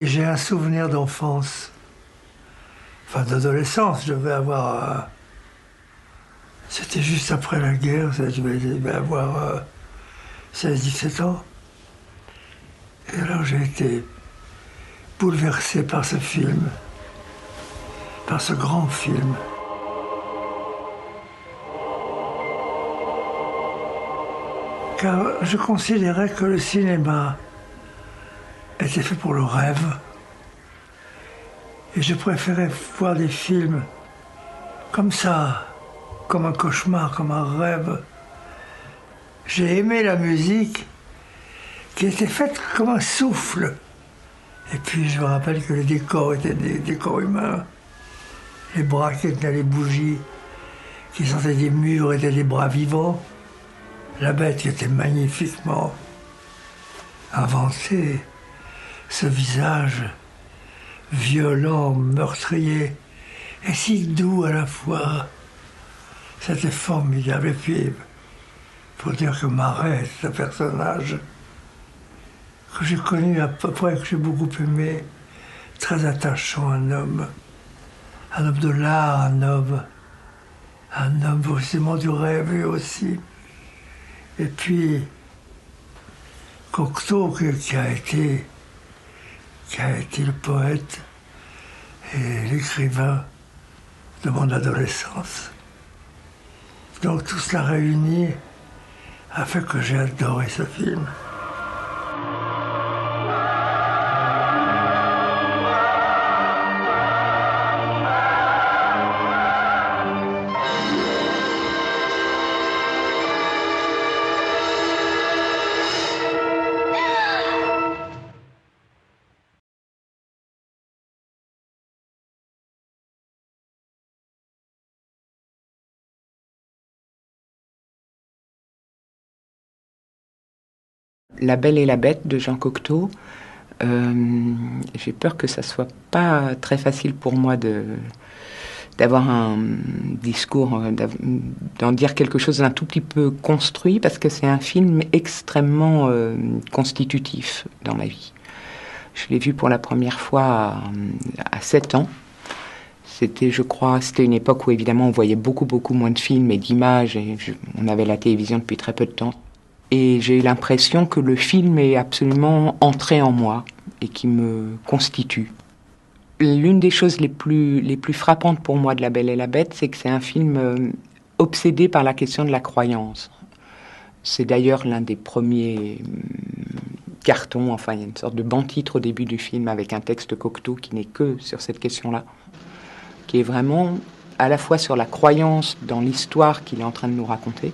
J'ai un souvenir d'enfance, enfin d'adolescence, je devais avoir... c'était juste après la guerre, je devais avoir 16-17 ans. Et alors j'ai été bouleversé par ce film, par ce grand film. Car je considérais que le cinéma était fait pour le rêve. Et je préférais voir des films comme ça, comme un cauchemar, comme un rêve. J'ai aimé la musique qui était faite comme un souffle. Et puis je me rappelle que les décors étaient des décors humains. Les bras qui étaient les bougies, qui sortaient des murs, étaient des bras vivants. La bête qui était magnifiquement inventée. Ce visage violent, meurtrier, et si doux à la fois. C'était formidable. Et puis, il faut dire que Marais, c'est un personnage que j'ai connu à peu près, que j'ai beaucoup aimé, très attachant, un homme de l'art, un homme forcément du rêve lui aussi. Et puis, Cocteau, qui a été le poète et l'écrivain de mon adolescence. Donc tout cela réuni a fait que j'ai adoré ce film. La Belle et la Bête de Jean Cocteau. J'ai peur que ça soit pas très facile pour moi d'avoir un discours, d'en dire quelque chose d'un tout petit peu construit, parce que c'est un film extrêmement constitutif dans ma vie. Je l'ai vu pour la première fois à 7 ans. C'était, je crois, c'était une époque où évidemment on voyait beaucoup moins de films et d'images, et on avait la télévision depuis très peu de temps. Et j'ai eu l'impression que le film est absolument entré en moi et qui me constitue. L'une des choses les plus frappantes pour moi de La Belle et la Bête, c'est que c'est un film obsédé par la question de la croyance. C'est d'ailleurs l'un des premiers cartons, enfin il y a une sorte de banc-titre au début du film avec un texte Cocteau qui n'est que sur cette question-là, qui est vraiment à la fois sur la croyance dans l'histoire qu'il est en train de nous raconter,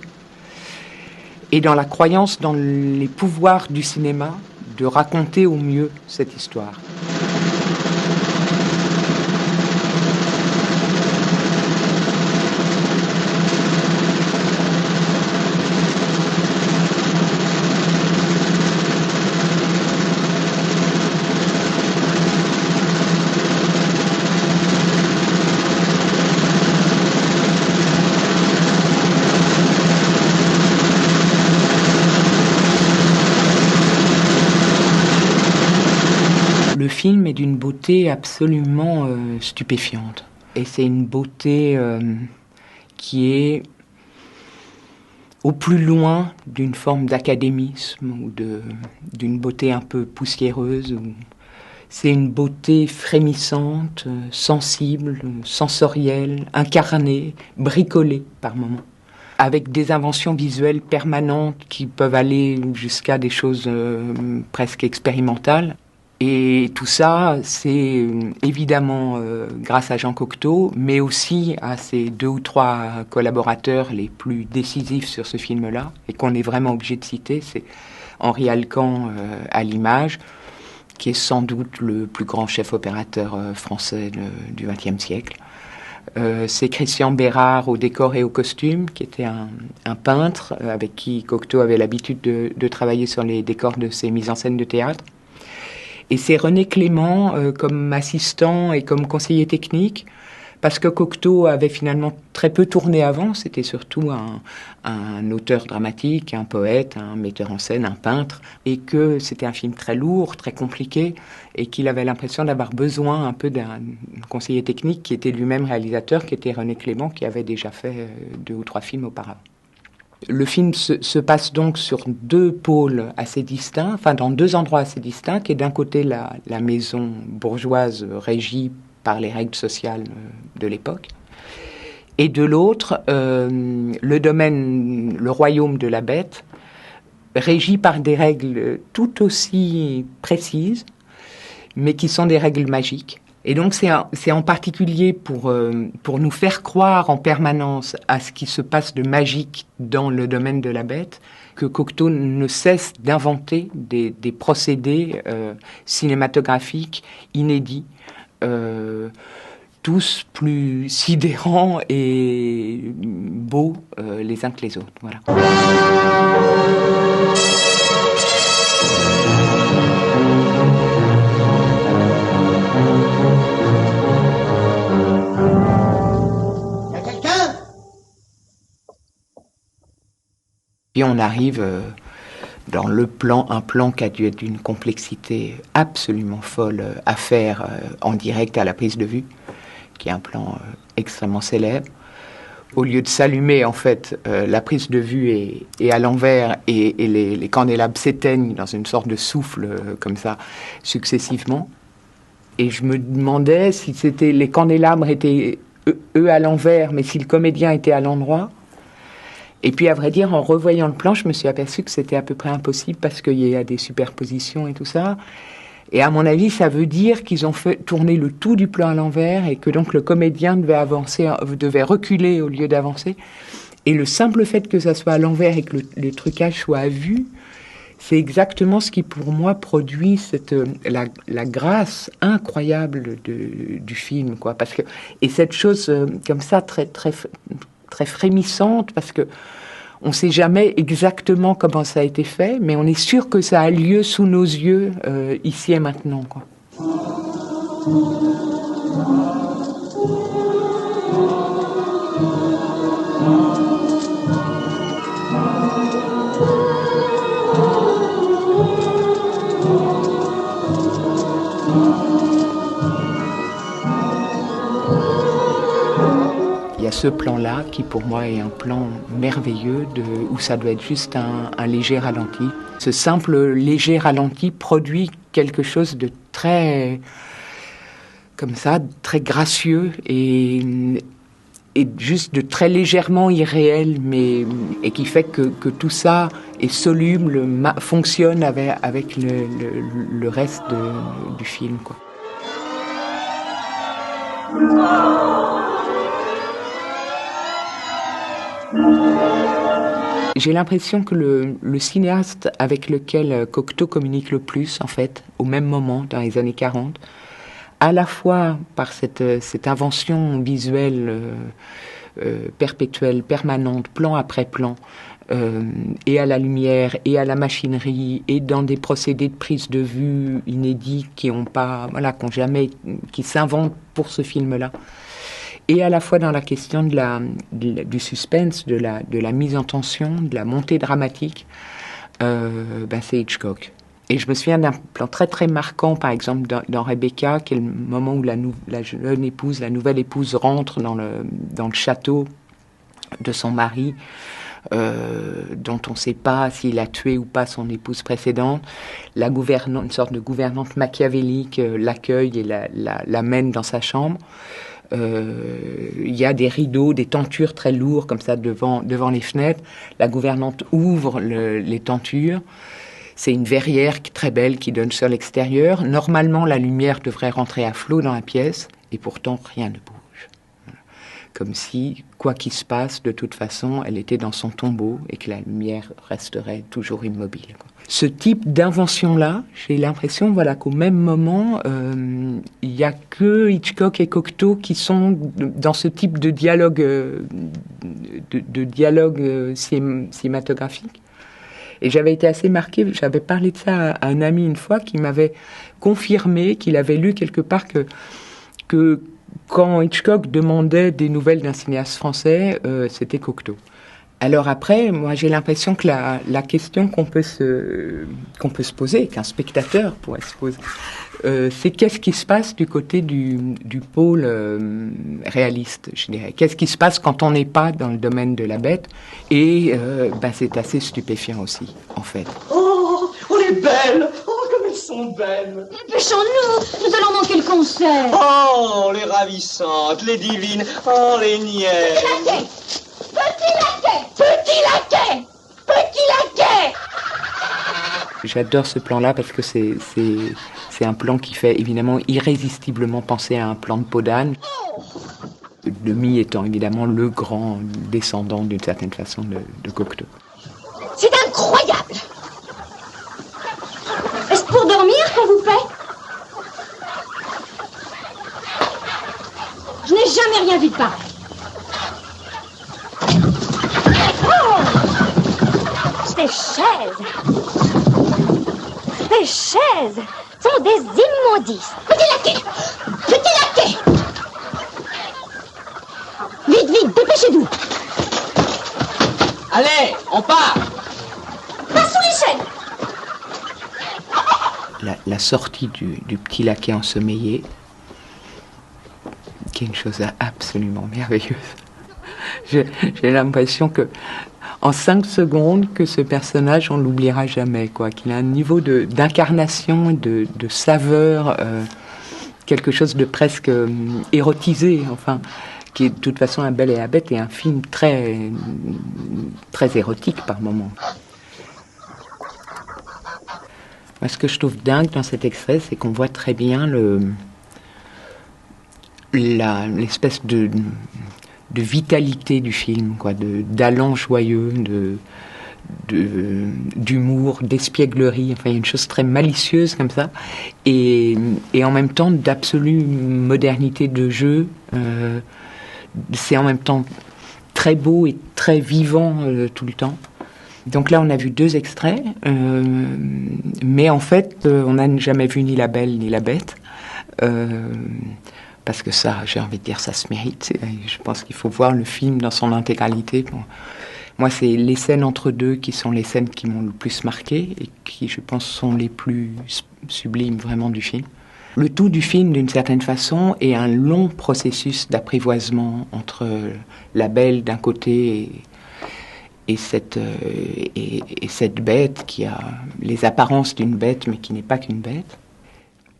et dans la croyance dans les pouvoirs du cinéma de raconter au mieux cette histoire. Le film est d'une beauté absolument stupéfiante. Et c'est une beauté qui est au plus loin d'une forme d'académisme ou d'une beauté un peu poussiéreuse. C'est une beauté frémissante, sensible, sensorielle, incarnée, bricolée par moments, avec des inventions visuelles permanentes qui peuvent aller jusqu'à des choses presque expérimentales. Et tout ça, c'est évidemment grâce à Jean Cocteau, mais aussi à ses 2 ou 3 collaborateurs les plus décisifs sur ce film-là, et qu'on est vraiment obligé de citer. C'est Henri Alcan à l'image, qui est sans doute le plus grand chef opérateur français du XXe siècle. C'est Christian Bérard au décor et au costume, qui était un peintre avec qui Cocteau avait l'habitude de travailler sur les décors de ses mises en scène de théâtre. Et c'est René Clément comme assistant et comme conseiller technique, parce que Cocteau avait finalement très peu tourné avant. C'était surtout un auteur dramatique, un poète, un metteur en scène, un peintre, et que c'était un film très lourd, très compliqué, et qu'il avait l'impression d'avoir besoin un peu d'un conseiller technique qui était lui-même réalisateur, qui était René Clément, qui avait déjà fait 2 ou 3 films auparavant. Le film se passe donc sur 2 pôles assez distincts, enfin dans 2 endroits assez distincts, qui est d'un côté la maison bourgeoise régie par les règles sociales de l'époque, et de l'autre le domaine, le royaume de la bête, régi par des règles tout aussi précises, mais qui sont des règles magiques. Et donc c'est en particulier pour nous faire croire en permanence à ce qui se passe de magique dans le domaine de la bête que Cocteau ne cesse d'inventer des procédés cinématographiques inédits, tous plus sidérants et beaux les uns que les autres. Voilà. Puis on arrive dans un plan qui a dû être d'une complexité absolument folle à faire en direct à la prise de vue, qui est un plan extrêmement célèbre. Au lieu de s'allumer, en fait, la prise de vue est à l'envers et les candélabres s'éteignent dans une sorte de souffle comme ça, successivement. Et je me demandais si les candélabres étaient eux à l'envers, mais si le comédien était à l'endroit. Et puis, à vrai dire, en revoyant le plan, je me suis aperçu que c'était à peu près impossible parce qu'il y a des superpositions et tout ça. Et à mon avis, ça veut dire qu'ils ont fait tourner le tout du plan à l'envers et que donc le comédien devait reculer au lieu d'avancer. Et le simple fait que ça soit à l'envers et que le trucage soit à vue, c'est exactement ce qui, pour moi, produit la grâce incroyable du film, quoi. Et cette chose comme ça, très, très, très frémissante, parce que on ne sait jamais exactement comment ça a été fait, mais on est sûr que ça a lieu sous nos yeux, ici et maintenant, quoi. Il y a ce plan-là qui, pour moi, est un plan merveilleux où ça doit être juste un léger ralenti. Ce simple léger ralenti produit quelque chose de très, comme ça, très gracieux et juste de très légèrement irréel, et qui fait que tout ça est soluble, fonctionne avec le reste du film, quoi. J'ai l'impression que le cinéaste avec lequel Cocteau communique le plus, en fait, au même moment, dans les années 40, à la fois par cette invention visuelle perpétuelle, permanente, plan après plan, et à la lumière, et à la machinerie, et dans des procédés de prise de vue inédits qui s'inventent pour ce film-là. Et à la fois dans la question du suspense, de la mise en tension, de la montée dramatique, c'est Hitchcock. Et je me souviens d'un plan très très marquant, par exemple, dans Rebecca, qui est le moment où la jeune épouse, la nouvelle épouse rentre dans le château de son mari, dont on ne sait pas s'il a tué ou pas son épouse précédente. Une sorte de gouvernante machiavélique l'accueille et la mène dans sa chambre. Il y a des rideaux, des tentures très lourds comme ça devant les fenêtres. La gouvernante ouvre les tentures. C'est une verrière très belle qui donne sur l'extérieur. Normalement, la lumière devrait rentrer à flot dans la pièce, et pourtant rien ne bouge. Comme si, quoi qu'il se passe, de toute façon, elle était dans son tombeau et que la lumière resterait toujours immobile, quoi. Ce type d'invention-là, j'ai l'impression, qu'au même moment, il n'y a que Hitchcock et Cocteau qui sont dans ce type de dialogue, cinématographique. Et j'avais été assez marquée, j'avais parlé de ça à un ami une fois qui m'avait confirmé qu'il avait lu quelque part que Quand Hitchcock demandait des nouvelles d'un cinéaste français, c'était Cocteau. Alors après, moi j'ai l'impression que la question qu'on peut se poser, qu'un spectateur pourrait se poser, c'est qu'est-ce qui se passe du côté du pôle réaliste, je dirais. Qu'est-ce qui se passe quand on n'est pas dans le domaine de la bête? Et c'est assez stupéfiant aussi, en fait. Oh, les belles! Oh, comme elles sont belles! Dépêchons-nous! Nous allons manquer le concert! Oh, les ravissantes, les divines, oh, les niaises! Petit laquais! Petit laquais! Petit laquais! J'adore ce plan-là parce que c'est un plan qui fait évidemment irrésistiblement penser à un plan de peau d'âne. Demi étant évidemment le grand descendant d'une certaine façon de Cocteau. C'est incroyable! Est-ce pour dormir qu'on vous paie? Je n'ai jamais rien vu de pareil. Oh! Ces chaises! Ces chaises sont des immondices! Petit laquais! Petit laquais! Vite, vite, dépêchez-vous! Allez, on part! Pas sous les chaînes! La sortie du petit laquais ensommeillé, qui est une chose absolument merveilleuse. J'ai l'impression que en 5 secondes, que ce personnage, on l'oubliera jamais, quoi. Qu'il a un niveau d'incarnation, de saveur, quelque chose de presque érotisé, enfin, qui est de toute façon Un Bel et la Bête, et un film très, très érotique par moments. Moi, ce que je trouve dingue dans cet extrait, c'est qu'on voit très bien l'espèce de vitalité du film, quoi, d'allant joyeux, d'humour, d'espièglerie. Enfin, il y a une chose très malicieuse comme ça, et en même temps d'absolue modernité de jeu. C'est en même temps très beau et très vivant tout le temps. Donc là, on a vu 2 extraits, mais en fait, on n'a jamais vu ni La Belle ni La Bête. Parce que ça, j'ai envie de dire, ça se mérite. Je pense qu'il faut voir le film dans son intégralité. Bon, moi, c'est les scènes entre deux qui sont les scènes qui m'ont le plus marqué et qui, je pense, sont les plus sublimes vraiment du film. Le tout du film, d'une certaine façon, est un long processus d'apprivoisement entre la belle d'un côté et cette bête qui a les apparences d'une bête, mais qui n'est pas qu'une bête.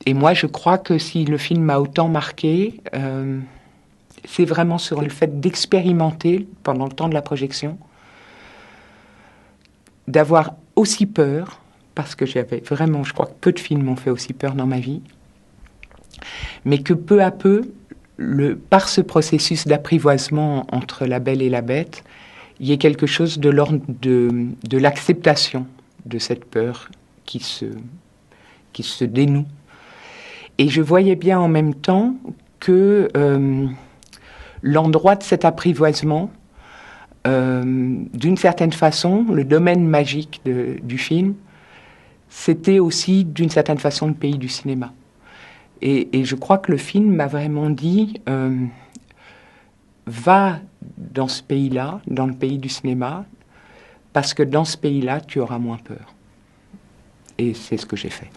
Et moi, je crois que si le film m'a autant marqué, c'est vraiment sur le fait d'expérimenter pendant le temps de la projection, d'avoir aussi peur, parce que j'avais vraiment, je crois que peu de films m'ont fait aussi peur dans ma vie, mais que peu à peu, par ce processus d'apprivoisement entre la belle et la bête, il y ait quelque chose de l'ordre de l'acceptation de cette peur qui se dénoue. Et je voyais bien en même temps que l'endroit de cet apprivoisement, d'une certaine façon, le domaine magique du film, c'était aussi d'une certaine façon le pays du cinéma. Et je crois que le film m'a vraiment dit, va dans ce pays-là, dans le pays du cinéma, parce que dans ce pays-là, tu auras moins peur. Et c'est ce que j'ai fait.